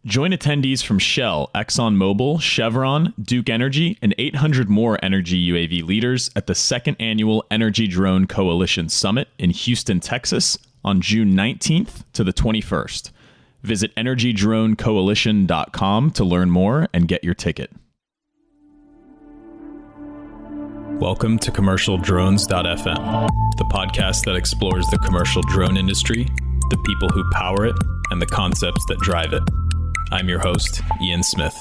Join attendees from Shell, ExxonMobil, Chevron, Duke Energy, and 800 more energy UAV leaders at the second annual Energy Drone Coalition Summit in Houston, Texas on June 19th to the 21st. Visit EnergyDroneCoalition.com to learn more and get your ticket. Welcome to CommercialDrones.fm, the podcast that explores the commercial drone industry, the people who power it, and the concepts that drive it. I'm your host, Ian Smith.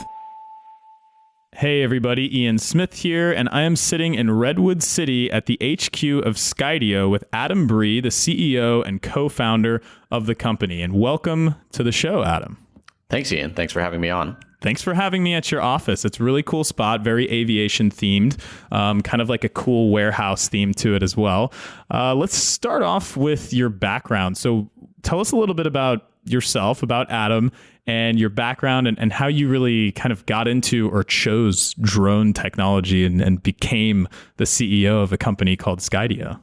Hey everybody, Ian Smith here, and I am sitting in Redwood City at the HQ of Skydio with Adam Bree, the CEO and co-founder of the company. And welcome to the show, Adam. Thanks, Ian. Thanks for having me on. Thanks for having me at your office. It's a really cool spot, very aviation themed, kind of like a cool warehouse theme to it as well. Let's start off with your background. So tell us a little bit about yourself, about Adam, and your background and how you really kind of got into or chose drone technology and became the CEO of a company called Skydio.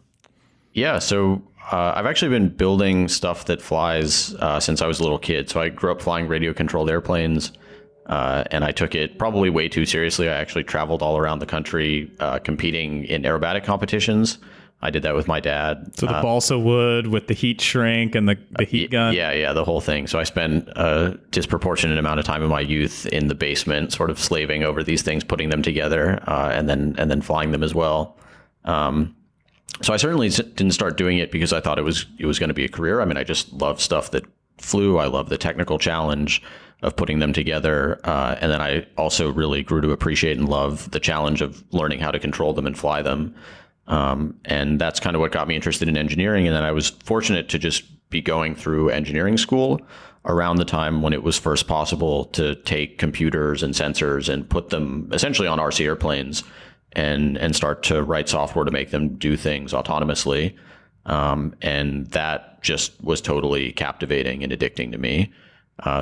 Yeah, so I've actually been building stuff that flies since I was a little kid. So I grew up flying radio-controlled airplanes, and I took it probably way too seriously. I actually traveled all around the country competing in aerobatic competitions. I did that with my dad. So the balsa wood with the heat shrink and the heat gun? Yeah, the whole thing. So I spent a disproportionate amount of time in my youth in the basement, sort of slaving over these things, putting them together, and then flying them as well. So I certainly didn't start doing it because I thought it was going to be a career. I mean, I just love stuff that flew. I love the technical challenge of putting them together. And then I also really grew to appreciate and love the challenge of learning how to control them and fly them. And that's kind of what got me interested in engineering. And then I was fortunate to just be going through engineering school around the time when it was first possible to take computers and sensors and put them essentially on RC airplanes and start to write software to make them do things autonomously. And that just was totally captivating and addicting to me.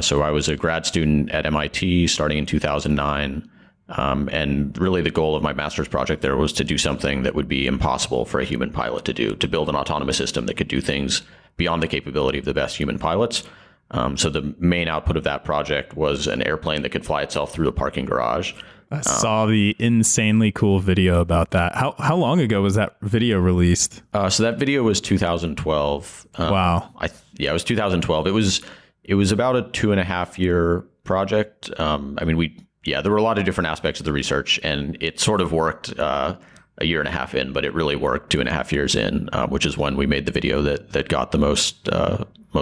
So I was a grad student at MIT starting in 2009. And really the goal of my master's project there was to do something that would be impossible for a human pilot to do, to build an autonomous system that could do things beyond the capability of the best human pilots. So the main output of that project was an airplane that could fly itself through a parking garage. I saw the insanely cool video about that. How long ago was that video released? So that video was 2012. Wow. It was 2012. It was about a 2.5 year project. There were a lot of different aspects of the research, and it sort of worked a 1.5 years in, but it really worked 2.5 years in, which is when we made the video that got the most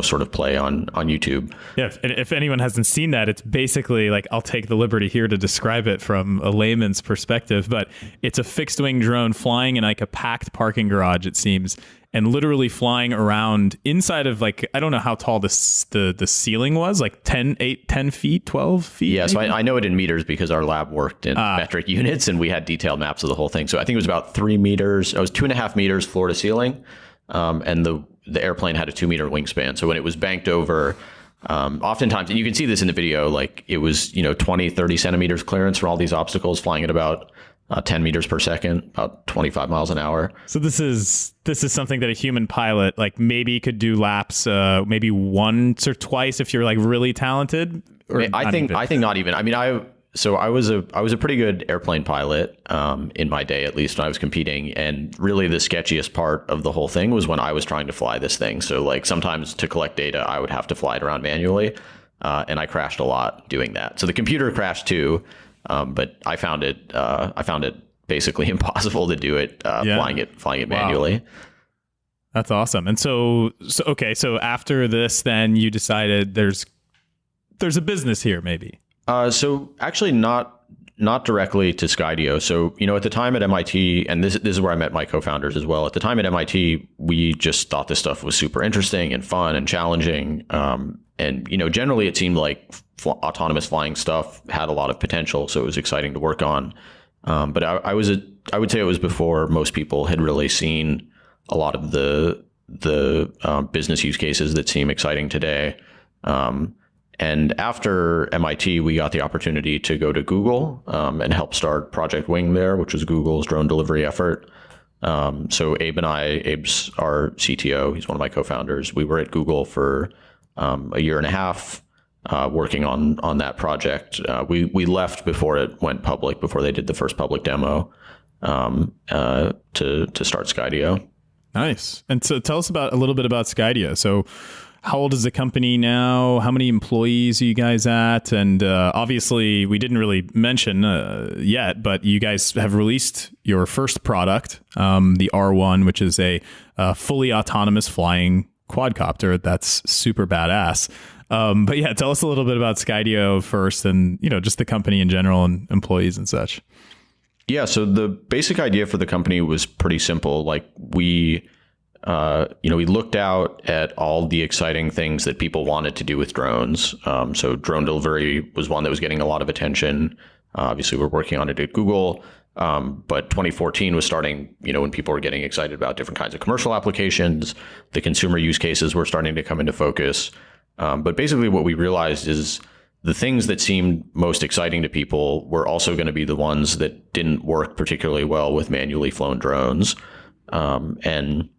sort of play on YouTube. Yeah, if anyone hasn't seen that, it's basically like, I'll take the liberty here to describe it from a layman's perspective, but it's a fixed wing drone flying in like a packed parking garage, it seems, and literally flying around inside of like, I don't know how tall the ceiling was, like 10 feet, 12 feet? Yeah, so I know it in meters because our lab worked in metric units and we had detailed maps of the whole thing. So I think it was about 3 meters. It was 2.5 meters floor to ceiling. And the airplane had a 2 meter wingspan. So when it was banked over, oftentimes, and you can see this in the video, like it was, 20, 30 centimeters clearance for all these obstacles flying at about 10 meters per second, about 25 miles an hour. So this is something that a human pilot like maybe could do laps maybe once or twice if you're like really talented. Or I think not even. I mean, I was a pretty good airplane pilot in my day, at least when I was competing. And really the sketchiest part of the whole thing was when I was trying to fly this thing. So like sometimes to collect data, I would have to fly it around manually. And I crashed a lot doing that. So the computer crashed too. But I found it basically impossible to do it, flying it manually. Wow. That's awesome. And so after this, then you decided there's a business here, maybe. So actually not directly to Skydio. So, at the time at MIT, and this is where I met my co-founders as well. At the time at MIT, we just thought this stuff was super interesting and fun and challenging. And, generally it seemed like autonomous flying stuff had a lot of potential. So it was exciting to work on. But I would say it was before most people had really seen a lot of the business use cases that seem exciting today. And after MIT, we got the opportunity to go to Google and help start Project Wing there, which was Google's drone delivery effort. So Abe's our CTO. He's one of my co-founders. We were at Google for a year and a half. working on that project. We left before it went public, before they did the first public demo, to start Skydio. Nice. And so tell us a little bit about Skydio. So how old is the company now? How many employees are you guys at? And obviously, we didn't really mention yet, but you guys have released your first product, the R1, which is a fully autonomous flying quadcopter. That's super badass. But yeah, tell us a little bit about Skydio first, and just the company in general and employees and such. Yeah, so the basic idea for the company was pretty simple. Like we looked out at all the exciting things that people wanted to do with drones. So drone delivery was one that was getting a lot of attention. Obviously, we're working on it at Google. But 2014 was starting, when people were getting excited about different kinds of commercial applications. The consumer use cases were starting to come into focus. But basically what we realized is the things that seemed most exciting to people were also going to be the ones that didn't work particularly well with manually flown drones. And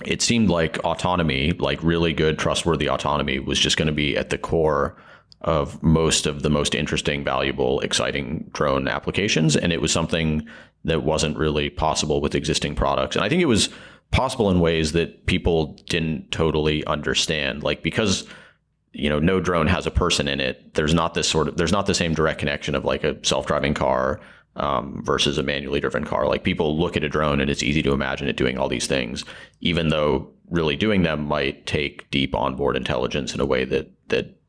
it seemed like autonomy, like really good, trustworthy autonomy, was just going to be at the core of most of the most interesting, valuable, exciting drone applications. And it was something that wasn't really possible with existing products. And I think it was possible in ways that people didn't totally understand. Like, because no drone has a person in it, there's not the same direct connection of like a self-driving car versus a manually driven car. Like, people look at a drone and it's easy to imagine it doing all these things, even though really doing them might take deep onboard intelligence in a way that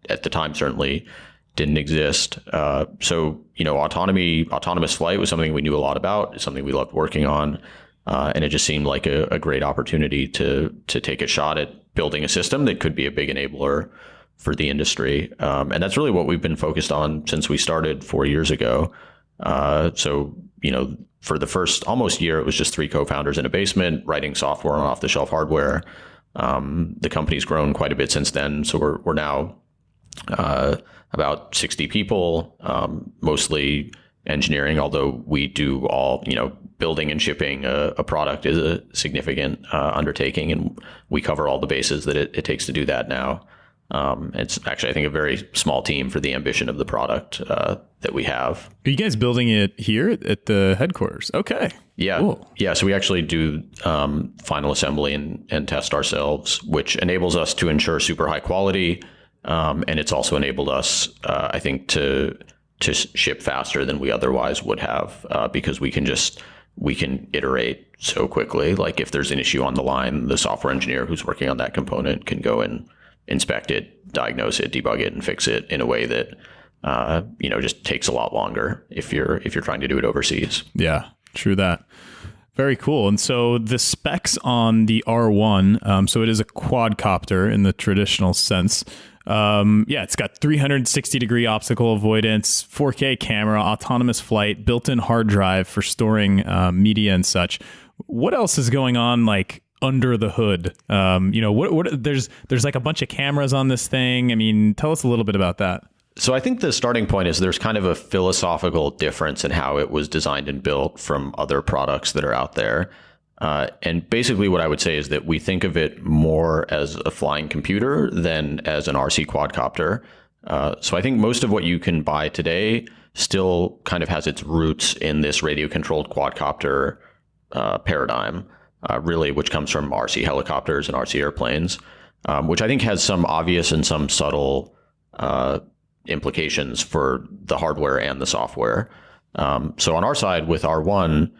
at the time certainly didn't exist. So autonomous flight was something we knew a lot about. It's something we loved working on. And it just seemed like a great opportunity to take a shot at building a system that could be a big enabler for the industry. And that's really what we've been focused on since we started 4 years ago. So for the first almost year, it was just 3 co-founders in a basement writing software on off-the-shelf hardware. The company's grown quite a bit since then. So we're now about 60 people, mostly engineering, although we do all, building and shipping a product is a significant undertaking, and we cover all the bases that it takes to do that now. It's actually, I think, a very small team for the ambition of the product that we have. Are you guys building it here at the headquarters? Okay. Yeah. Cool. Yeah. So we actually do final assembly and test ourselves, which enables us to ensure super high quality. And it's also enabled us, I think, to ship faster than we otherwise would have, because we can iterate so quickly. Like, if there's an issue on the line, the software engineer who's working on that component can go and inspect it, diagnose it, debug it, and fix it in a way that just takes a lot longer if you're trying to do it overseas. Yeah, true that. Very cool. And so the specs on the R1, so it is a quadcopter in the traditional sense. It's got 360-degree obstacle avoidance, 4K camera, autonomous flight, built-in hard drive for storing media and such. What else is going on, like, under the hood? There's like a bunch of cameras on this thing. I mean, tell us a little bit about that. So I think the starting point is there's kind of a philosophical difference in how it was designed and built from other products that are out there. And basically what I would say is that we think of it more as a flying computer than as an RC quadcopter. So I think most of what you can buy today still kind of has its roots in this radio-controlled quadcopter paradigm, really, which comes from RC helicopters and RC airplanes, which I think has some obvious and some subtle implications for the hardware and the software. So on our side with R1,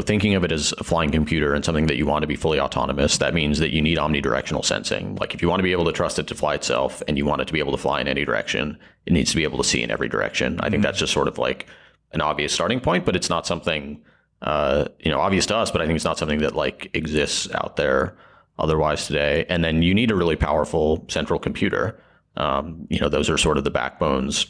thinking of it as a flying computer and something that you want to be fully autonomous, that means that you need omnidirectional sensing. Like, if you want to be able to trust it to fly itself and you want it to be able to fly in any direction, it needs to be able to see in every direction. I think that's just sort of like an obvious starting point, but it's not something, obvious to us, but I think it's not something that like exists out there otherwise today. And then you need a really powerful central computer. Those are sort of the backbones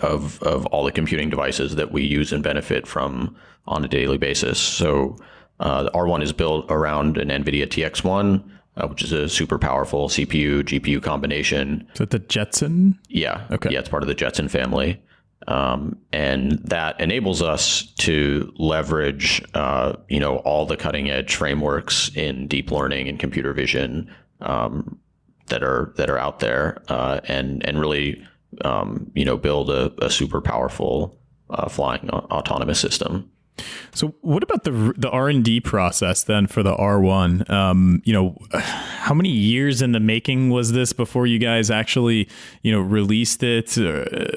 of all the computing devices that we use and benefit from on a daily basis. So the R1 is built around an NVIDIA TX1, which is a super powerful CPU, GPU combination. So the Jetson? Yeah. Okay. Yeah, it's part of the Jetson family. And that enables us to leverage, all the cutting edge frameworks in deep learning and computer vision, that are out there, and really build a super powerful flying autonomous system. So what about the R&D process then for the R1? How many years in the making was this before you guys actually, released it?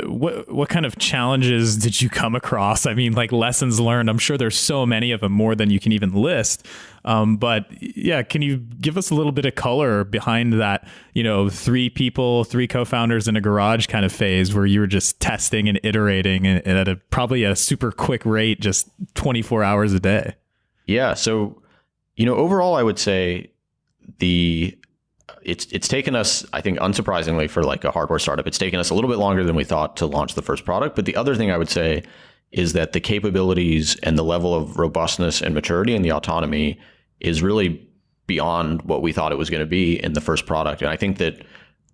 What kind of challenges did you come across? I mean, like lessons learned. I'm sure there's so many of them, more than you can even list. But yeah, can you give us a little bit of color behind that, 3 co-founders in a garage kind of phase where you were just testing and iterating and at probably a super quick rate, just 24 hours a day? Yeah. So, overall, I would say it's taken us, I think, unsurprisingly for like a hardware startup, it's taken us a little bit longer than we thought to launch the first product. But the other thing I would say is that the capabilities and the level of robustness and maturity and the autonomy is really beyond what we thought it was going to be in the first product. And I think that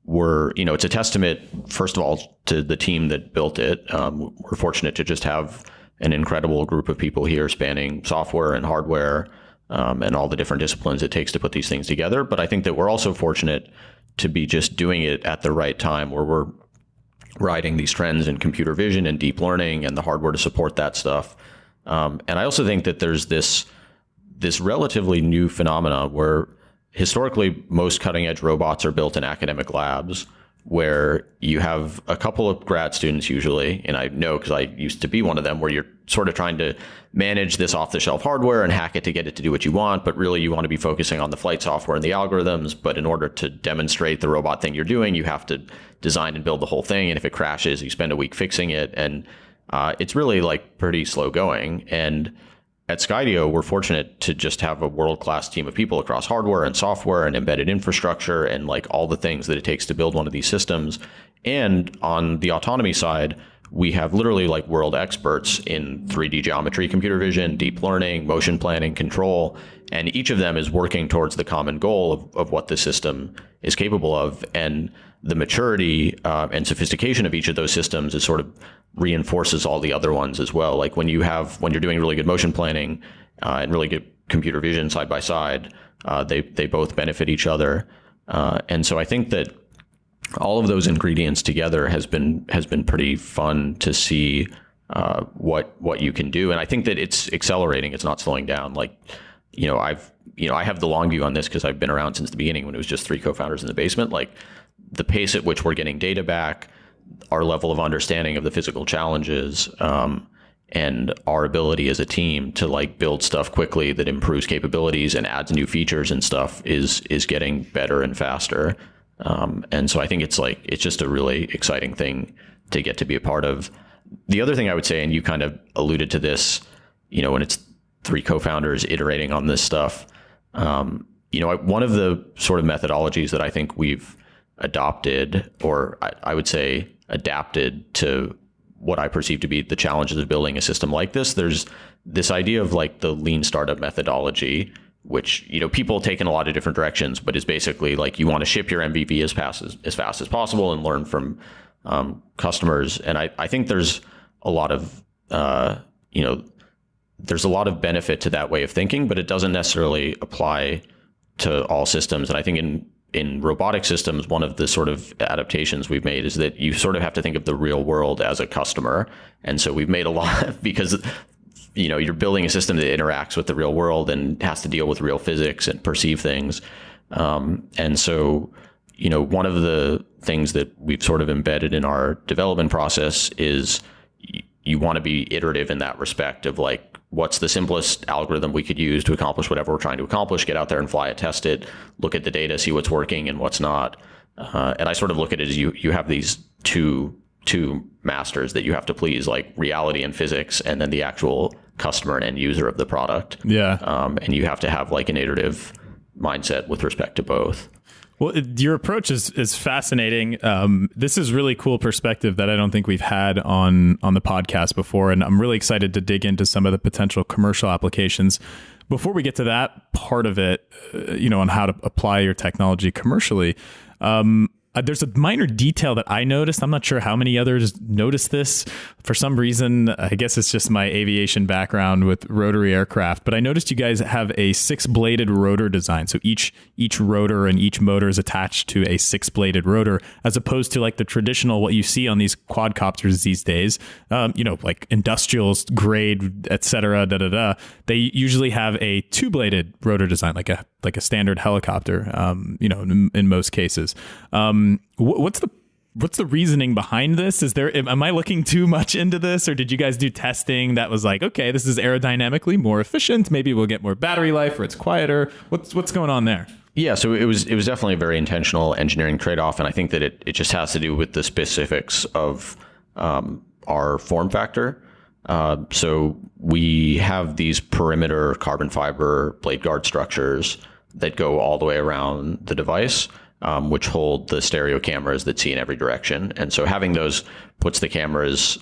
it's a testament, first of all, to the team that built it. We're fortunate to just have an incredible group of people here spanning software and hardware, and all the different disciplines it takes to put these things together. But I think that we're also fortunate to be just doing it at the right time, where we're riding these trends in computer vision and deep learning and the hardware to support that stuff. And I also think that there's this relatively new phenomena where historically most cutting edge robots are built in academic labs, where you have a couple of grad students usually, and I know because I used to be one of them, where you're sort of trying to manage this off-the-shelf hardware and hack it to get it to do what you want, but really you want to be focusing on the flight software and the algorithms. But in order to demonstrate the robot thing you're doing, you have to design and build the whole thing. And if it crashes, you spend a week fixing it. And it's really like pretty slow going. And at Skydio, we're fortunate to just have a world-class team of people across hardware and software and embedded infrastructure and like all the things that it takes to build one of these systems. And on the autonomy side, we have literally like world experts in 3D geometry, computer vision, deep learning, motion planning, control. And each of them is working towards the common goal of what the system is capable of. And the maturity and sophistication of each of those systems is sort of reinforces all the other ones as well. Like when you're doing really good motion planning and really good computer vision side by side, they both benefit each other. And so I think that all of those ingredients together has been pretty fun to see what you can do. And I think that it's accelerating. It's not slowing down. Like, I have the long view on this because I've been around since the beginning when it was just 3 co-founders in the basement. Like the pace at which we're getting data back, our level of understanding of the physical challenges, and our ability as a team to like build stuff quickly that improves capabilities and adds new features and stuff is getting better and faster. And so I think it's just a really exciting thing to get to be a part of. The other thing I would say, and you kind of alluded to this, when it's 3 co-founders iterating on this stuff, one of the sort of methodologies that I think we've adopted, or I would say adapted to what I perceive to be the challenges of building a system like this. There's this idea of like the lean startup methodology, which, people take in a lot of different directions, but is basically like you want to ship your MVP as fast as possible and learn from customers. And I think there's a lot of, there's a lot of benefit to that way of thinking, but it doesn't necessarily apply to all systems. And I think in robotic systems, one of the sort of adaptations we've made is that you sort of have to think of the real world as a customer. And so we've made a lot because, you're building a system that interacts with the real world and has to deal with real physics and perceive things. And so, one of the things that we've sort of embedded in our development process is you want to be iterative in that respect of like, what's the simplest algorithm we could use to accomplish whatever we're trying to accomplish, get out there and fly it, test it, look at the data, see what's working and what's not. And I sort of look at it as you have these two masters that you have to please, like reality and physics, and then the actual customer and end user of the product. Yeah. And you have to have like an iterative mindset with respect to both. Well, your approach is fascinating. This is really cool perspective that I don't think we've had on the podcast before. And I'm really excited to dig into some of the potential commercial applications. Before we get to that part of it, on how to apply your technology commercially, there's a minor detail that I noticed. I'm not sure how many others noticed this. For some reason, I guess it's just my aviation background with rotary aircraft, but I noticed you guys have a 6-bladed rotor design. So each rotor and each motor is attached to a 6-bladed rotor, as opposed to like the traditional, what you see on these quadcopters these days, like industrial grade, et cetera, They usually have a 2-bladed rotor design, like a standard helicopter, in most cases. What's the reasoning behind this? Am I looking too much into this, or did you guys do testing that was like, okay, this is aerodynamically more efficient, maybe we'll get more battery life, or it's quieter? What's going on there? Yeah, so it was definitely a very intentional engineering trade-off, and I think that it just has to do with the specifics of our form factor. So we have these perimeter carbon fiber blade guard structures that go all the way around the device, which hold the stereo cameras that see in every direction. And so having those puts the cameras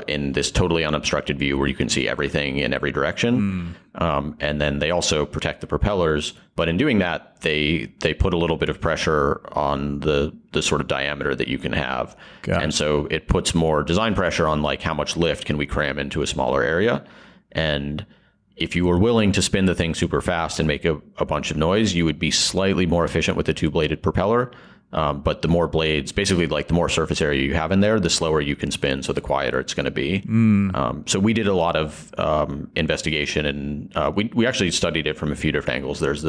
in this totally unobstructed view where you can see everything in every direction. And then they also protect the propellers. But in doing that, they put a little bit of pressure on the sort of diameter that you can have. And so it puts more design pressure on like how much lift can we cram into a smaller area. And if you were willing to spin the thing super fast and make a bunch of noise, you would be slightly more efficient with the 2-bladed propeller. But the more blades, basically like the more surface area you have in there, the slower you can spin. So the quieter it's going to be. So we did a lot of investigation, and we actually studied it from a few different angles. There's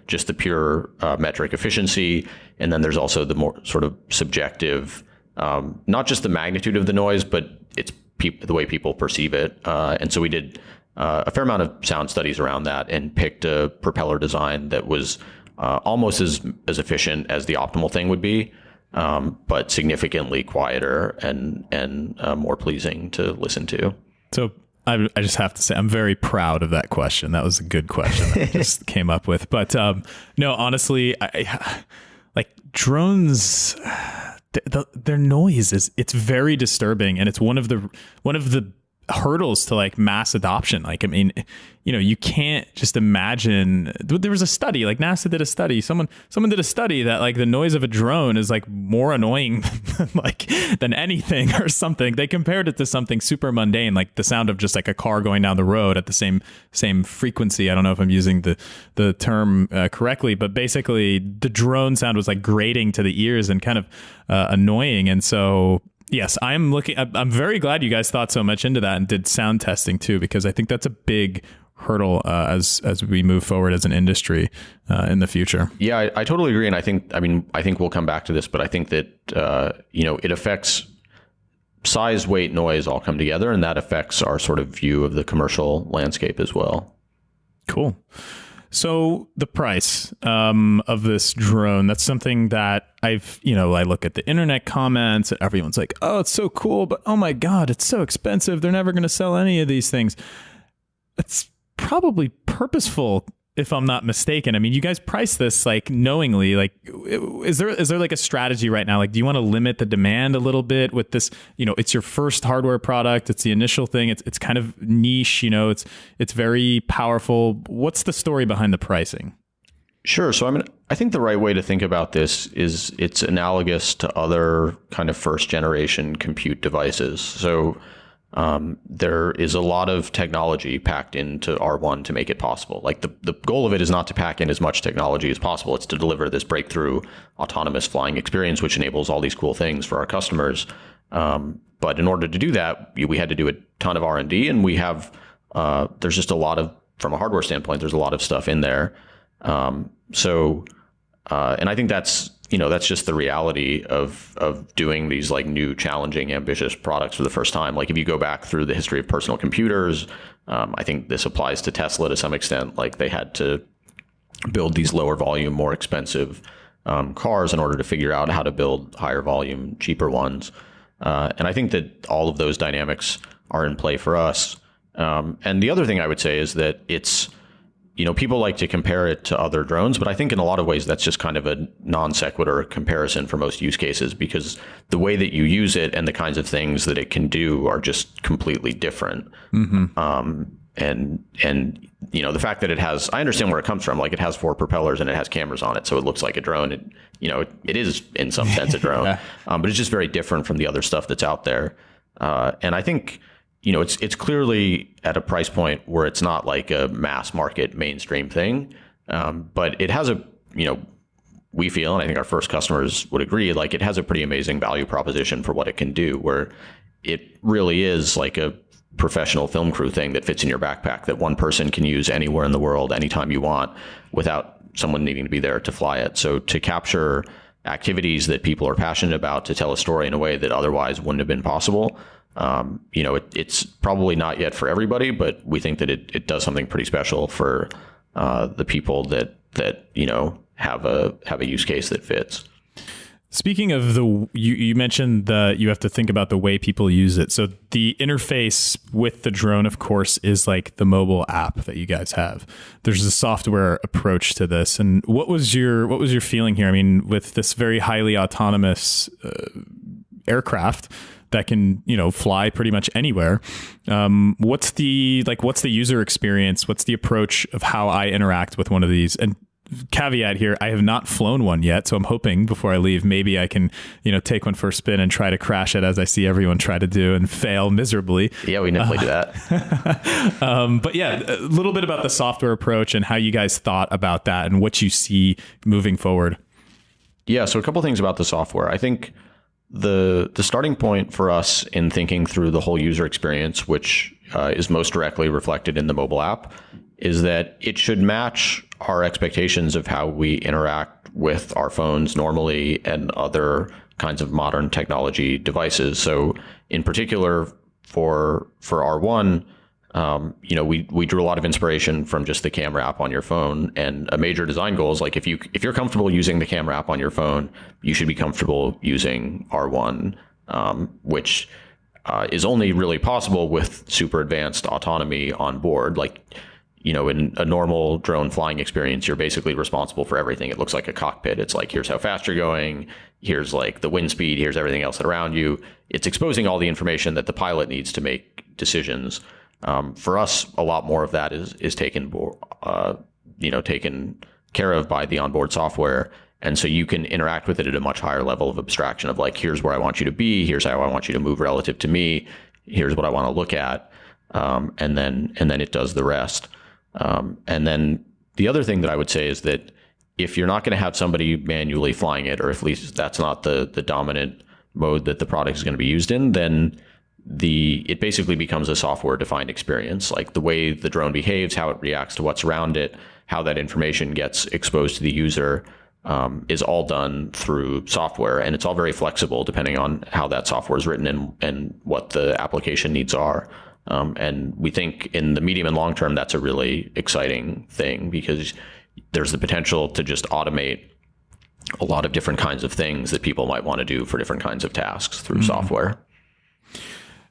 just the pure metric efficiency. And then there's also the more sort of subjective, not just the magnitude of the noise, but it's the way people perceive it. And so we did a fair amount of sound studies around that and picked a propeller design that was almost as efficient as the optimal thing would be, but significantly quieter and more pleasing to listen to. So I just have to say, I'm very proud of that question. That was a good question that I just came up with. But no, honestly, I like drones. Their noise it's very disturbing, and it's one of the hurdles to like mass adoption. Like, I mean, you can't just imagine. There was a study, like NASA did a study. Someone did a study that like the noise of a drone is like more annoying than anything or something. They compared it to something super mundane, like the sound of just like a car going down the road at the same frequency. I don't know if I'm using the term correctly, but basically the drone sound was like grating to the ears and kind of annoying. And so yes, I'm very glad you guys thought so much into that and did sound testing too, because I think that's a big hurdle as we move forward as an industry in the future. Yeah, I totally agree. And I think we'll come back to this, but I think that, it affects size, weight, noise all come together, and that affects our sort of view of the commercial landscape as well. Cool. So the price of this drone, that's something that I look at the internet comments and everyone's like, oh, it's so cool, but oh my God, it's so expensive. They're never going to sell any of these things. It's probably purposeful, if I'm not mistaken. I mean, you guys price this like knowingly. Like, is there like a strategy right now? Like, do you want to limit the demand a little bit with this? It's your first hardware product. It's the initial thing. It's kind of niche. It's very powerful. What's the story behind the pricing? Sure. So I think the right way to think about this is it's analogous to other kind of first generation compute devices. So there is a lot of technology packed into R1 to make it possible. Like the goal of it is not to pack in as much technology as possible. It's to deliver this breakthrough autonomous flying experience, which enables all these cool things for our customers. But in order to do that, we had to do a ton of R&D, and we have, there's just a lot of, from a hardware standpoint, there's a lot of stuff in there. And I think that's just the reality of doing these like new, challenging, ambitious products for the first time. Like if you go back through the history of personal computers, I think this applies to Tesla to some extent. Like they had to build these lower volume, more expensive cars in order to figure out how to build higher volume, cheaper ones. And I think that all of those dynamics are in play for us. And the other thing I would say is that it's, people like to compare it to other drones, but I think in a lot of ways that's just kind of a non sequitur comparison for most use cases, because the way that you use it and the kinds of things that it can do are just completely different. Mm-hmm. and the fact that I understand where it comes from. Like, it has 4 propellers and it has cameras on it, so it looks like a drone. It is in some sense a drone, Yeah. But it's just very different from the other stuff that's out there. And I think, it's clearly at a price point where it's not like a mass market mainstream thing. But it has we feel, and I think our first customers would agree, like, it has a pretty amazing value proposition for what it can do, where it really is like a professional film crew thing that fits in your backpack that one person can use anywhere in the world, anytime you want, without someone needing to be there to fly it. So to capture activities that people are passionate about, to tell a story in a way that otherwise wouldn't have been possible, it's probably not yet for everybody, but we think that it does something pretty special for the people that have a use case that fits. Speaking of you mentioned you have to think about the way people use it. So the interface with the drone, of course, is like the mobile app that you guys have. There's a software approach to this. And what was your feeling here? I mean, with this very highly autonomous aircraft that can, fly pretty much anywhere. What's the user experience? What's the approach of how I interact with one of these? And caveat here, I have not flown one yet, so I'm hoping before I leave, maybe I can, take one for a spin and try to crash it, as I see everyone try to do and fail miserably. Yeah, we definitely do that. But yeah, a little bit about the software approach and how you guys thought about that and what you see moving forward. Yeah, so a couple things about the software. I think the starting point for us in thinking through the whole user experience, which is most directly reflected in the mobile app, is that it should match our expectations of how we interact with our phones normally and other kinds of modern technology devices. So in particular for R1, we drew a lot of inspiration from just the camera app on your phone. And a major design goal is, like, if you're comfortable using the camera app on your phone, you should be comfortable using R1, which is only really possible with super advanced autonomy on board. Like, in a normal drone flying experience, you're basically responsible for everything. It looks like a cockpit. It's like, here's how fast you're going. Here's like the wind speed. Here's everything else around you. It's exposing all the information that the pilot needs to make decisions. For us, a lot more of that is taken care of by the onboard software. And so you can interact with it at a much higher level of abstraction of, like, here's where I want you to be. Here's how I want you to move relative to me. Here's what I want to look at. And then it does the rest. And then the other thing that I would say is that if you're not going to have somebody manually flying it, or at least that's not the dominant mode that the product is going to be used in, then it basically becomes a software defined experience. Like, the way the drone behaves, how it reacts to what's around it, how that information gets exposed to the user, is all done through software. And it's all very flexible depending on how that software is written and what the application needs are. And we think in the medium and long term, that's a really exciting thing, because there's the potential to just automate a lot of different kinds of things that people might want to do for different kinds of tasks through software.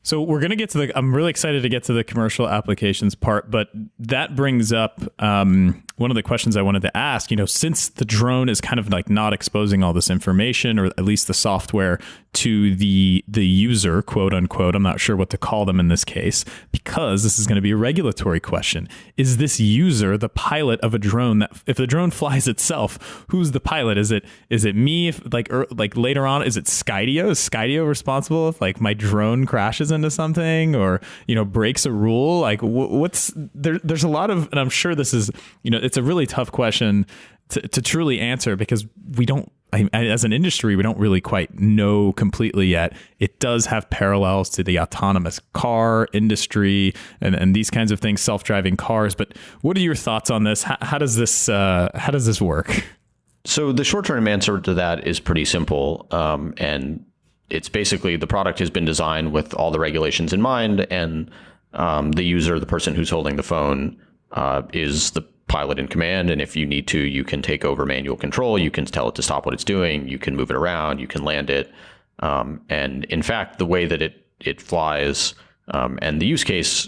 So we're going to get to I'm really excited to get to the commercial applications part, but that brings up one of the questions I wanted to ask. Since the drone is kind of like not exposing all this information, or at least the software, to the user, quote unquote, I'm not sure what to call them in this case, because this is going to be a regulatory question. Is this user the pilot of a drone? That if the drone flies itself, who's the pilot? Is it me? If like later on, is it Skydio? Is Skydio responsible if, like, my drone crashes into something or breaks a rule? Like, what's there's a lot of, and I'm sure this is it's a really tough question to truly answer, because we don't, as an industry, we don't really quite know completely yet. It does have parallels to the autonomous car industry and these kinds of things, self-driving cars. But what are your thoughts on this? How does this work? So the short-term answer to that is pretty simple, and it's basically the product has been designed with all the regulations in mind, and the user, the person who's holding the phone, is the pilot in command. And if you need to, you can take over manual control. You can tell it to stop what it's doing. You can move it around. You can land it. And in fact, the way that it flies and the use case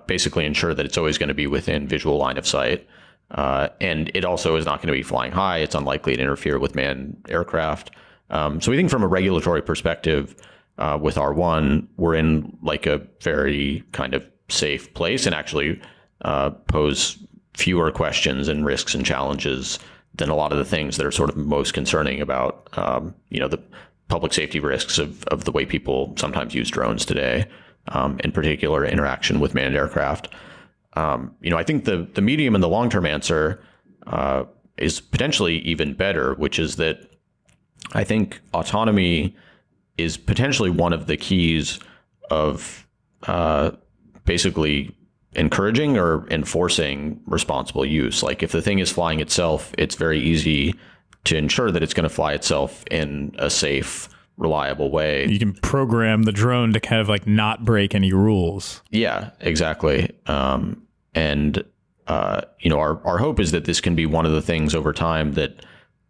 basically ensure that it's always going to be within visual line of sight. And it also is not going to be flying high. It's unlikely to interfere with manned aircraft. So we think from a regulatory perspective, with R1, we're in like a very kind of safe place. And actually, pose fewer questions and risks and challenges than a lot of the things that are sort of most concerning about, the public safety risks of the way people sometimes use drones today, in particular interaction with manned aircraft. I think the medium and the long-term answer is potentially even better, which is that I think autonomy is potentially one of the keys of basically encouraging or enforcing responsible use. Like if the thing is flying itself, it's very easy to ensure that it's going to fly itself in a safe, reliable way. You can program the drone to kind of like not break any rules. Yeah, exactly. Our hope is that this can be one of the things over time that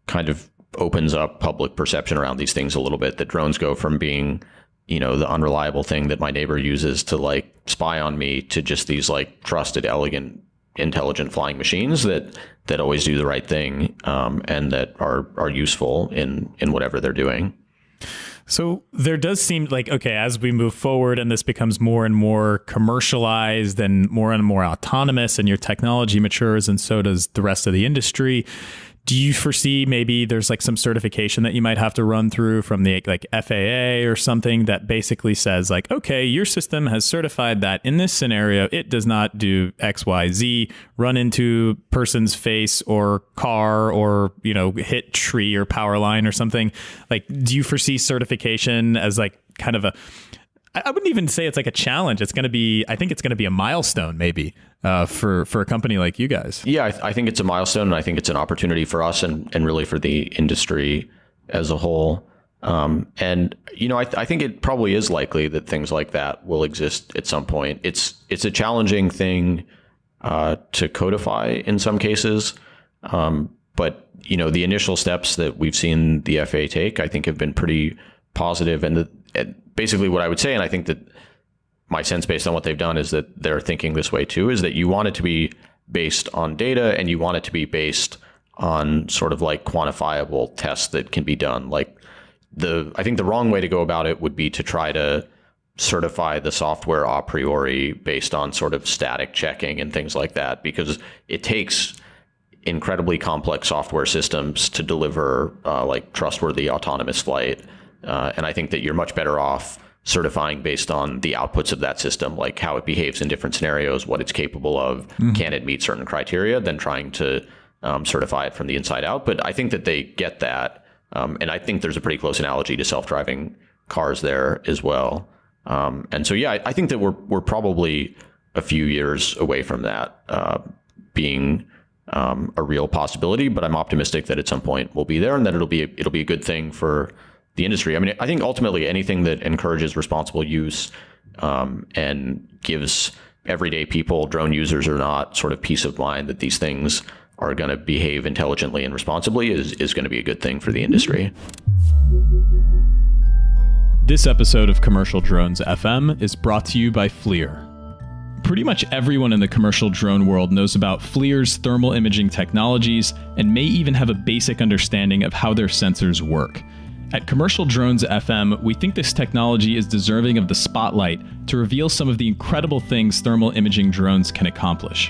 kind of opens up public perception around these things a little bit, that drones go from being, the unreliable thing that my neighbor uses to like spy on me to just these like trusted, elegant, intelligent flying machines that always do the right thing, and that are useful in whatever they're doing. So there does seem like, okay, as we move forward and this becomes more and more commercialized and more autonomous, and your technology matures and so does the rest of the industry, do you foresee maybe there's like some certification that you might have to run through from the like FAA or something that basically says like, okay, your system has certified that in this scenario, it does not do X, Y, Z, run into person's face or car or, hit tree or power line or something? Like, do you foresee certification as like kind of I wouldn't even say it's like a challenge. I think it's going to be a milestone maybe for a company like you guys. Yeah, I think it's a milestone, and I think it's an opportunity for us and really for the industry as a whole. I think it probably is likely that things like that will exist at some point. It's a challenging thing to codify in some cases. But the initial steps that we've seen the FAA take, I think have been pretty positive. And basically what I would say, and I think that my sense based on what they've done is that they're thinking this way too, is that you want it to be based on data, and you want it to be based on sort of like quantifiable tests that can be done. Like I think the wrong way to go about it would be to try to certify the software a priori based on sort of static checking and things like that, because it takes incredibly complex software systems to deliver like trustworthy autonomous flight. And I think that you're much better off certifying based on the outputs of that system, like how it behaves in different scenarios, what it's capable of, can it meet certain criteria, than trying to certify it from the inside out. But I think that they get that. And I think there's a pretty close analogy to self-driving cars there as well. And so, yeah, I think that we're probably a few years away from that being a real possibility, but I'm optimistic that at some point we'll be there, and that it'll be a good thing for the industry. I mean, I think ultimately anything that encourages responsible use and gives everyday people, drone users or not, sort of peace of mind that these things are going to behave intelligently and responsibly is going to be a good thing for the industry. This episode of Commercial Drones FM is brought to you by FLIR. Pretty much everyone in the commercial drone world knows about FLIR's thermal imaging technologies and may even have a basic understanding of how their sensors work. At Commercial Drones FM, we think this technology is deserving of the spotlight to reveal some of the incredible things thermal imaging drones can accomplish.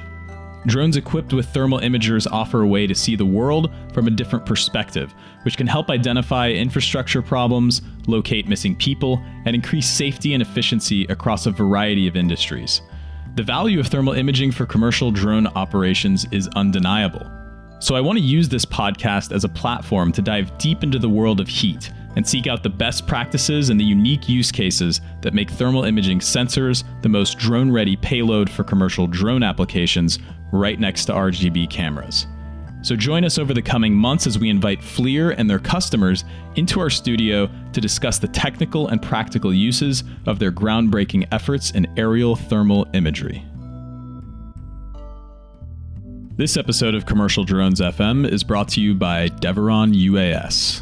Drones equipped with thermal imagers offer a way to see the world from a different perspective, which can help identify infrastructure problems, locate missing people, and increase safety and efficiency across a variety of industries. The value of thermal imaging for commercial drone operations is undeniable. So I want to use this podcast as a platform to dive deep into the world of heat and seek out the best practices and the unique use cases that make thermal imaging sensors the most drone-ready payload for commercial drone applications right next to RGB cameras. So join us over the coming months as we invite FLIR and their customers into our studio to discuss the technical and practical uses of their groundbreaking efforts in aerial thermal imagery. This episode of Commercial Drones FM is brought to you by Deveron UAS.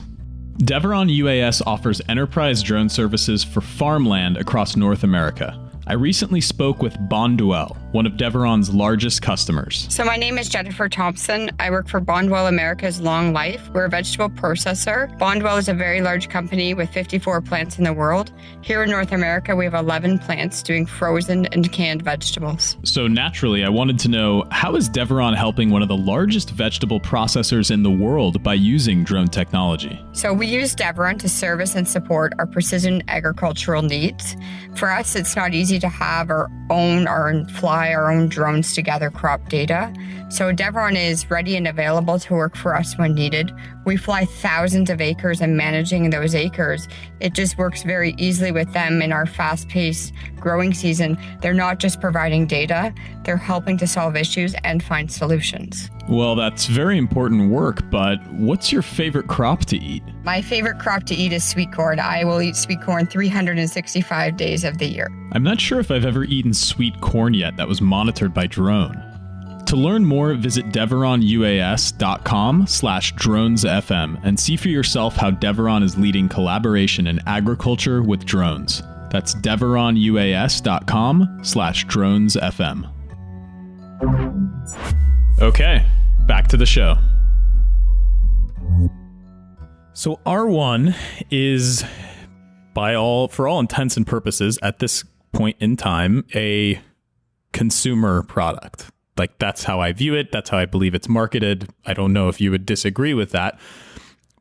Deveron UAS offers enterprise drone services for farmland across North America. I recently spoke with Bonduelle, one of Deveron's largest customers. So my name is Jennifer Thompson. I work for Bonduelle America's Long Life. We're a vegetable processor. Bonduelle is a very large company with 54 plants in the world. Here in North America, we have 11 plants doing frozen and canned vegetables. So naturally, I wanted to know, how is Deveron helping one of the largest vegetable processors in the world by using drone technology? So we use Deveron to service and support our precision agricultural needs. For us, it's not easy to have our own or fly our own drones to gather crop data. So Deveron is ready and available to work for us when needed. We fly thousands of acres, and managing those acres, it just works very easily with them in our fast-paced growing season. They're not just providing data, they're helping to solve issues and find solutions. Well, that's very important work, but what's your favorite crop to eat? My favorite crop to eat is sweet corn. I will eat sweet corn 365 days of the year. I'm not sure if I've ever eaten sweet corn yet that was monitored by drone. To learn more, visit deveronuas.com/dronesfm and see for yourself how Deveron is leading collaboration in agriculture with drones. That's deveronuas.com/dronesfm. Okay, back to the show. So R1 is, for all intents and purposes, at this point in time, a consumer product. Like, that's how I view it. That's how I believe it's marketed. I don't know if you would disagree with that.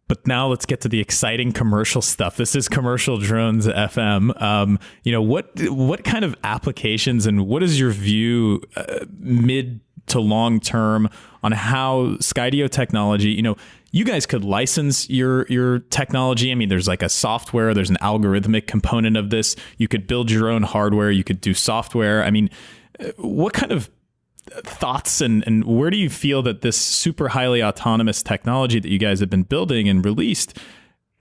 But now let's get to the exciting commercial stuff. This is Commercial Drones FM. What kind of applications and what is your view mid to long term on how Skydio technology, you guys could license your technology. I mean, there's like a software, there's an algorithmic component of this. You could build your own hardware, you could do software. I mean, what kind of thoughts and where do you feel that this super highly autonomous technology that you guys have been building and released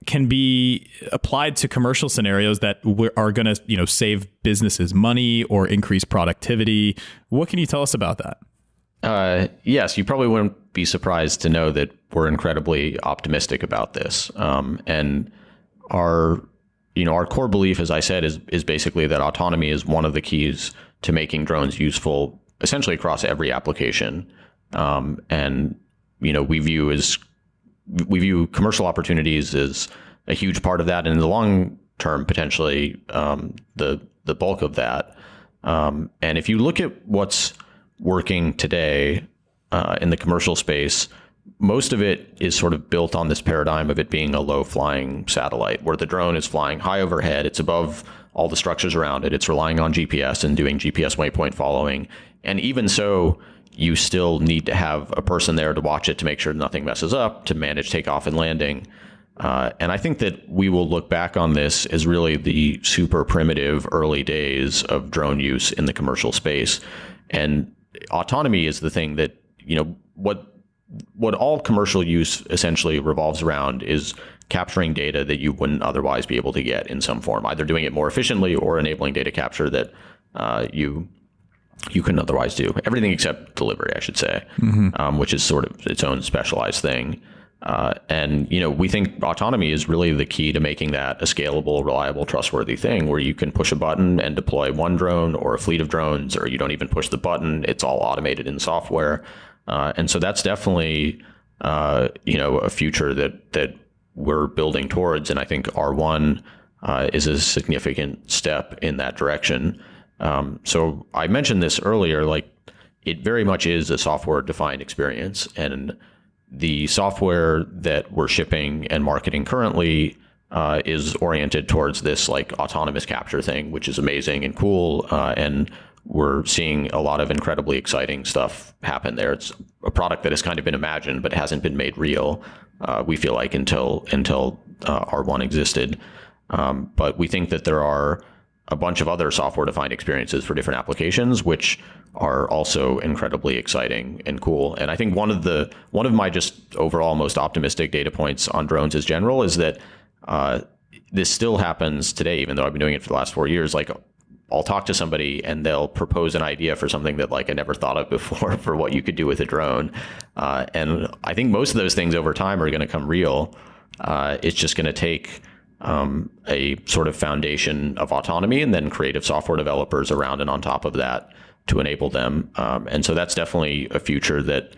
can be applied to commercial scenarios that are going to, save businesses money or increase productivity? What can you tell us about that? Yes, you probably wouldn't be surprised to know that we're incredibly optimistic about this. And our core belief, as I said, is basically that autonomy is one of the keys to making drones useful essentially across every application. And we view commercial opportunities as a huge part of that, and in the long term, potentially the bulk of that. And if you look at what's working today in the commercial space, most of it is sort of built on this paradigm of it being a low-flying satellite, where the drone is flying high overhead, it's above all the structures around it, it's relying on GPS and doing GPS waypoint following. And even so, you still need to have a person there to watch it to make sure nothing messes up, to manage takeoff and landing. And I think that we will look back on this as really the super primitive early days of drone use in the commercial space. And autonomy is the thing that, what all commercial use essentially revolves around is capturing data that you wouldn't otherwise be able to get in some form, either doing it more efficiently or enabling data capture that you couldn't otherwise do. Everything except delivery, I should say, which is sort of its own specialized thing. And we think autonomy is really the key to making that a scalable, reliable, trustworthy thing where you can push a button and deploy one drone or a fleet of drones, or you don't even push the button. It's all automated in software. And so that's definitely, a future that we're building towards. And I think R1 is a significant step in that direction. So I mentioned this earlier, like it very much is a software defined experience, and the software that we're shipping and marketing currently is oriented towards this like autonomous capture thing, which is amazing and cool. And we're seeing a lot of incredibly exciting stuff happen there. It's a product that has kind of been imagined, but hasn't been made real. We feel like until R1 existed. But we think that there are a bunch of other software-defined experiences for different applications, which are also incredibly exciting and cool. And I think one of my just overall most optimistic data points on drones as general is that this still happens today, even though I've been doing it for the last 4 years. Like I'll talk to somebody and they'll propose an idea for something that like I never thought of before for what you could do with a drone. And I think most of those things over time are going to come real. It's just going to take a sort of foundation of autonomy, and then creative software developers around and on top of that to enable them. And so that's definitely a future that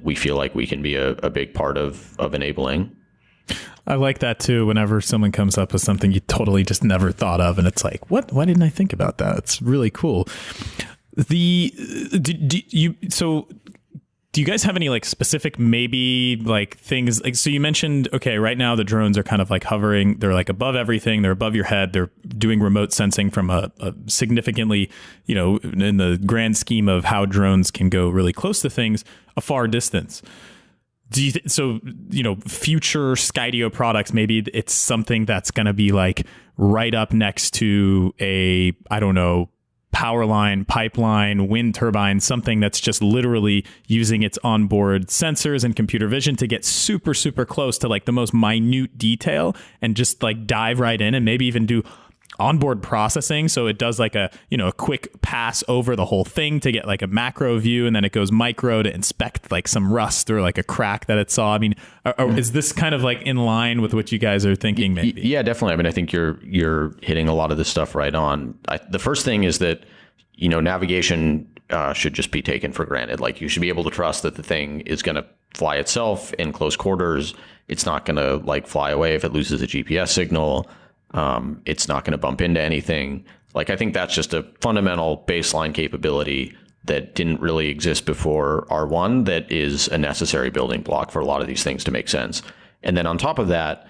we feel like we can be a big part of enabling. I like that too. Whenever someone comes up with something you totally just never thought of, and it's like, what? Why didn't I think about that? It's really cool. Do you guys have any like specific, maybe like things like, so you mentioned, okay, right now the drones are kind of like hovering. They're like above everything. They're above your head. They're doing remote sensing from a significantly, in the grand scheme of how drones can go really close to things, a far distance. Do you future Skydio products, maybe it's something that's going to be like right up next to a, I don't know, power line, pipeline, wind turbine, something that's just literally using its onboard sensors and computer vision to get super, super close to like the most minute detail and just like dive right in and maybe even do onboard processing. So it does like a quick pass over the whole thing to get like a macro view, and then it goes micro to inspect like some rust or like a crack that it saw. I mean, is this kind of like in line with what you guys are thinking maybe? Yeah, definitely. I mean, I think you're hitting a lot of this stuff right on. The first thing is that, navigation should just be taken for granted. Like you should be able to trust that the thing is going to fly itself in close quarters. It's not going to like fly away if it loses a GPS signal. It's not going to bump into anything. Like, I think that's just a fundamental baseline capability that didn't really exist before R1 that is a necessary building block for a lot of these things to make sense. And then on top of that,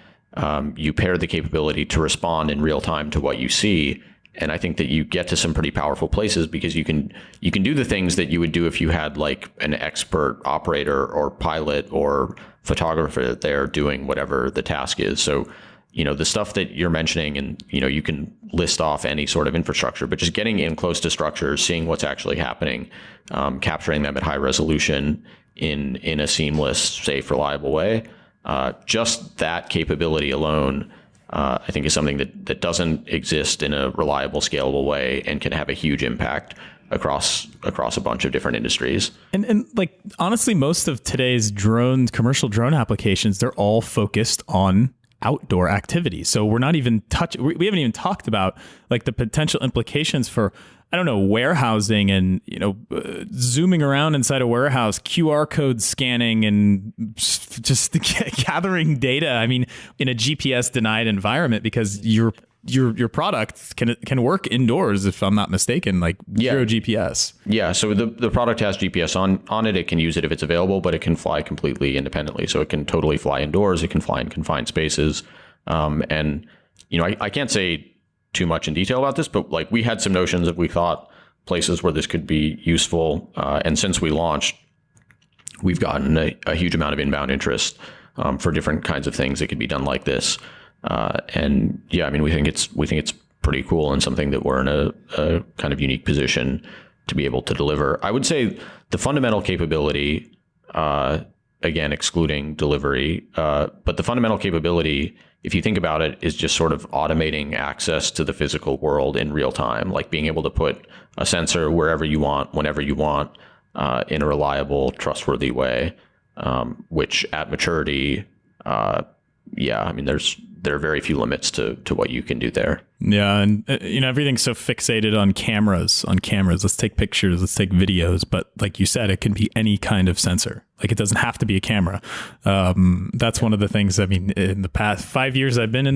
you pair the capability to respond in real time to what you see. And I think that you get to some pretty powerful places because you can do the things that you would do if you had like an expert operator or pilot or photographer there doing whatever the task is. So, the stuff that you're mentioning, and, you can list off any sort of infrastructure, but just getting in close to structures, seeing what's actually happening, capturing them at high resolution in a seamless, safe, reliable way. Just that capability alone, I think, is something that doesn't exist in a reliable, scalable way and can have a huge impact across a bunch of different industries. And like, honestly, most of today's commercial drone applications, they're all focused on outdoor activities. So we're not even we haven't even talked about like the potential implications for, I don't know, warehousing and, zooming around inside a warehouse, QR code scanning and just gathering data. I mean, in a GPS denied environment, because your product can work indoors, if I'm not mistaken, like zero GPS. Yeah. So the product has GPS on it. It can use it if it's available, but it can fly completely independently. So it can totally fly indoors. It can fly in confined spaces. And, I can't say too much in detail about this, but like we had some notions of, we thought places where this could be useful. And since we launched, we've gotten a huge amount of inbound interest for different kinds of things that could be done like this. And yeah, I mean, we think it's pretty cool and something that we're in a kind of unique position to be able to deliver. I would say the fundamental capability, again, excluding delivery, but the fundamental capability, if you think about it, is just sort of automating access to the physical world in real time, like being able to put a sensor wherever you want, whenever you want, in a reliable, trustworthy way, which at maturity, I mean, there are very few limits to what you can do there. Yeah. And, everything's so fixated on cameras. Let's take pictures, let's take videos. But like you said, it can be any kind of sensor. Like, it doesn't have to be a camera. That's one of the things, I mean, in the past 5 years I've been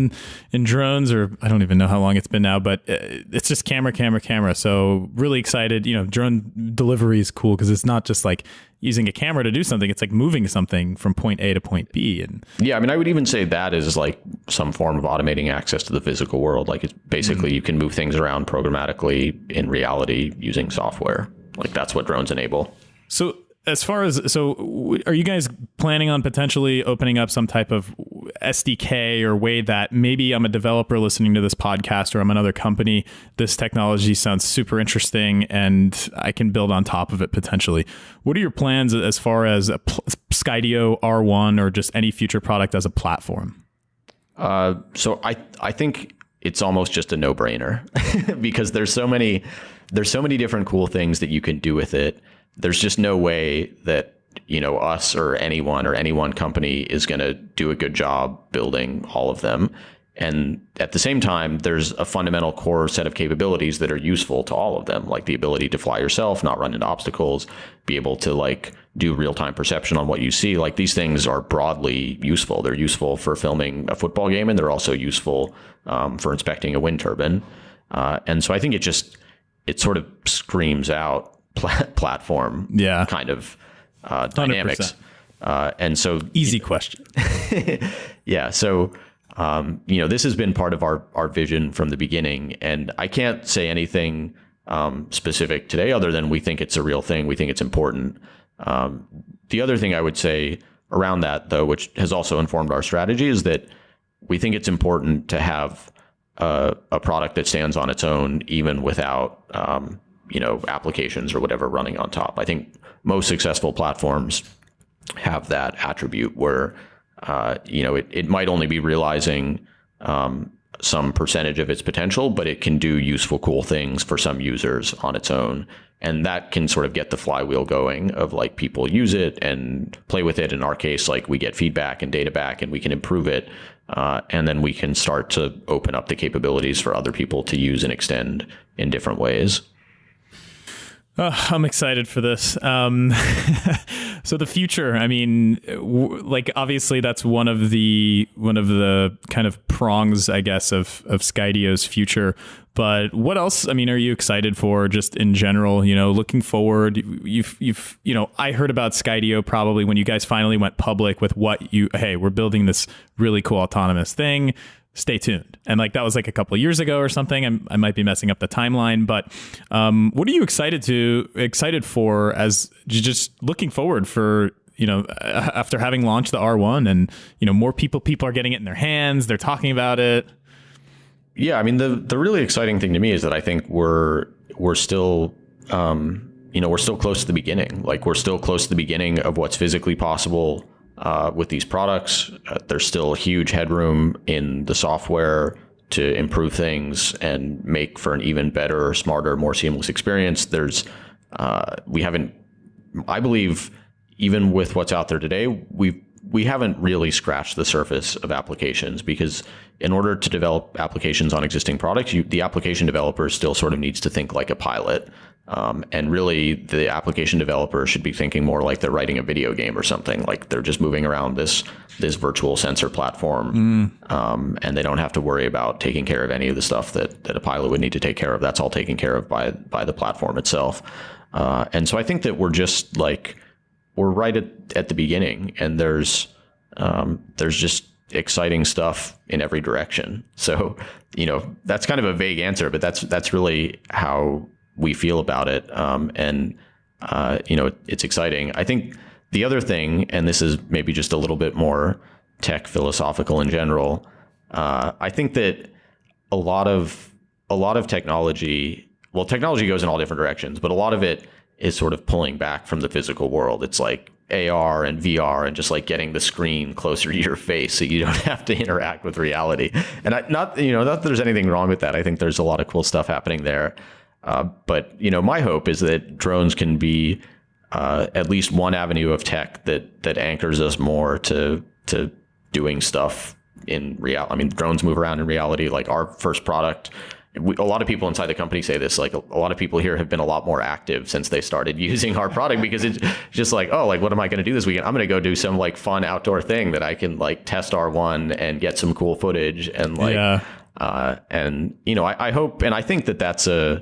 in drones, or I don't even know how long it's been now, but it's just camera. So really excited. Drone delivery is cool because it's not just like using a camera to do something. It's like moving something from point A to point B. And yeah, I mean, I would even say that is like some form of automating access to the physical world. Like, it's basically you can move things around programmatically in reality using software. Like, that's what drones enable. So are you guys planning on potentially opening up some type of SDK or way that maybe I'm a developer listening to this podcast, or I'm another company, this technology sounds super interesting and I can build on top of it potentially? What are your plans as far as a Skydio R1 or just any future product as a platform? So I think it's almost just a no-brainer because there's so many different cool things that you can do with it. There's just no way that, us or any one company is going to do a good job building all of them. And at the same time, there's a fundamental core set of capabilities that are useful to all of them, like the ability to fly yourself, not run into obstacles, be able to like do real-time perception on what you see. Like these things are broadly useful. They're useful for filming a football game, and they're also useful for inspecting a wind turbine. And so I think it sort of screams out platform kind of dynamics. And so easy question. Yeah. So, this has been part of our vision from the beginning, and I can't say anything specific today other than we think it's a real thing. We think it's important. The other thing I would say around that, though, which has also informed our strategy, is that we think it's important to have a product that stands on its own, even without, applications or whatever running on top. I think most successful platforms have that attribute where, it might only be realizing some percentage of its potential, but it can do useful, cool things for some users on its own. And that can sort of get the flywheel going of like people use it and play with it. In our case, like we get feedback and data back and we can improve it. And then we can start to open up the capabilities for other people to use and extend in different ways. I'm excited for this. So the future, I mean, obviously that's one of the kind of prongs, I guess, of Skydio's future. But what else, I mean, are you excited for just in general, looking forward? I heard about Skydio probably when you guys finally went public with hey, we're building this really cool autonomous thing. Stay tuned. And that was a couple of years ago or something. I might be messing up the timeline, but what are you excited for as just looking forward for, after having launched the R1 and, more people are getting it in their hands. They're talking about it. Yeah. I mean, the really exciting thing to me is that I think we're still, we're still close to the beginning. Like we're still close to the beginning of what's physically possible with these products. There's still huge headroom in the software to improve things and make for an even better, smarter, more seamless experience. I believe, even with what's out there today, we haven't really scratched the surface of applications, because in order to develop applications on existing products, the application developer still sort of needs to think like a pilot. And really, the application developer should be thinking more like they're writing a video game or something. Like they're just moving around this virtual sensor platform, and they don't have to worry about taking care of any of the stuff that a pilot would need to take care of. That's all taken care of by the platform itself. And so I think that we're right at the beginning, and there's just exciting stuff in every direction. So that's kind of a vague answer, but that's really how we feel about it. It's exciting. I think the other thing, and this is maybe just a little bit more tech philosophical in general, I think that a lot of technology goes in all different directions, but a lot of it is sort of pulling back from the physical world. It's like AR and VR and just like getting the screen closer to your face so you don't have to interact with reality. And not that there's anything wrong with that. I think there's a lot of cool stuff happening there. But my hope is that drones can be at least one avenue of tech that anchors us more to doing stuff in reality. I mean, drones move around in reality. Like our first product, a lot of people inside the company say this, like a lot of people here have been a lot more active since they started using our product, because it's just like, oh, like, what am I going to do this weekend? I'm going to go do some like fun outdoor thing that I can like test R1 and get some cool footage and like, I hope, and I think that's a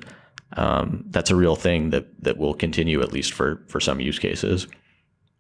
real thing that will continue, at least for some use cases.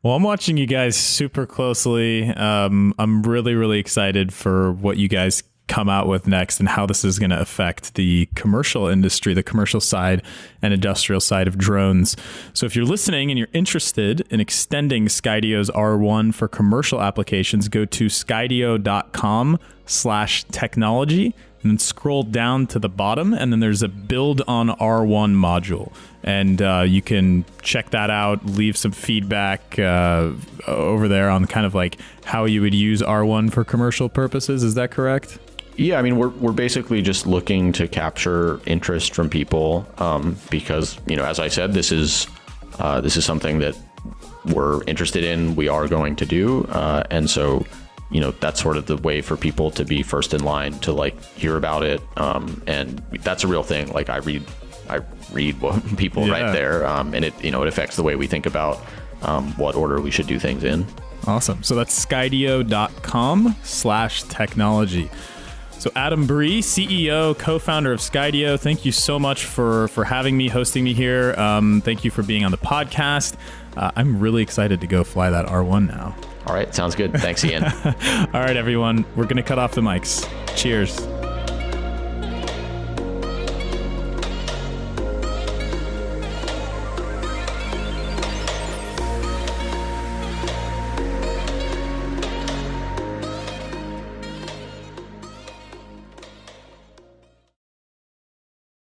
Well, I'm watching you guys super closely. I'm really, really excited for what you guys come out with next and how this is going to affect the commercial industry, the commercial side and industrial side of drones. So if you're listening and you're interested in extending Skydio's R1 for commercial applications, go to skydio.com/technology and then scroll down to the bottom, and then there's a build on R1 module. And you can check that out, leave some feedback over there on kind of like how you would use R1 for commercial purposes. Is that correct? Yeah, I mean, we're basically just looking to capture interest from people because, as I said, this is something that we're interested in. We are going to do, and so that's sort of the way for people to be first in line to like hear about it. And that's a real thing. Like I read what people write there, and it affects the way we think about what order we should do things in. Awesome. So that's skydio.com/technology. So Adam Bree, CEO, co-founder of Skydio, thank you so much for having me, hosting me here. Thank you for being on the podcast. I'm really excited to go fly that R1 now. All right. Sounds good. Thanks, Ian. All right, everyone. We're going to cut off the mics. Cheers.